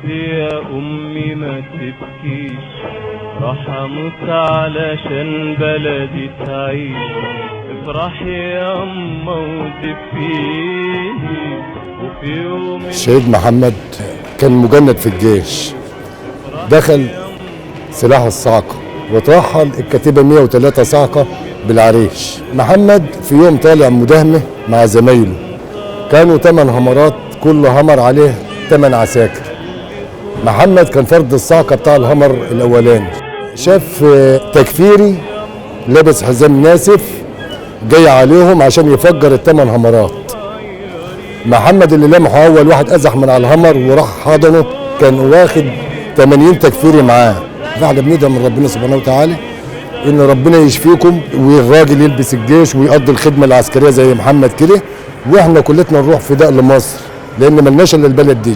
يا أمي ما تبكيش، راح أموت علشان بلدي تعيش. افرحي يا أما وتبكيني. وفي يوم الشهيد محمد كان مجند في الجيش، دخل سلاح الصاعقة وترحل الكتيبة 103 صاعقة بالعريش. محمد في يوم طالع مداهمة مع زمايله، كانوا 8 همرات، كل همر عليه 8 عساكر. محمد كان فرد الصاعقة بتاع الهمر الأولاني، شاف تكفيري لابس حزام ناسف جاي عليهم عشان يفجر ال8 همرات. محمد اللي لمحه أول واحد أزح من على الهمر وراح حضنه، كان واخد 80 تكفيري معاه. فاحنا بندعي من ربنا سبحانه وتعالى إن ربنا يشفيكم والراجل يلبس الجيش ويقضي الخدمة العسكرية زي محمد كده، واحنا كلتنا نروح فداء لمصر لأن ملناش إلا البلد دي.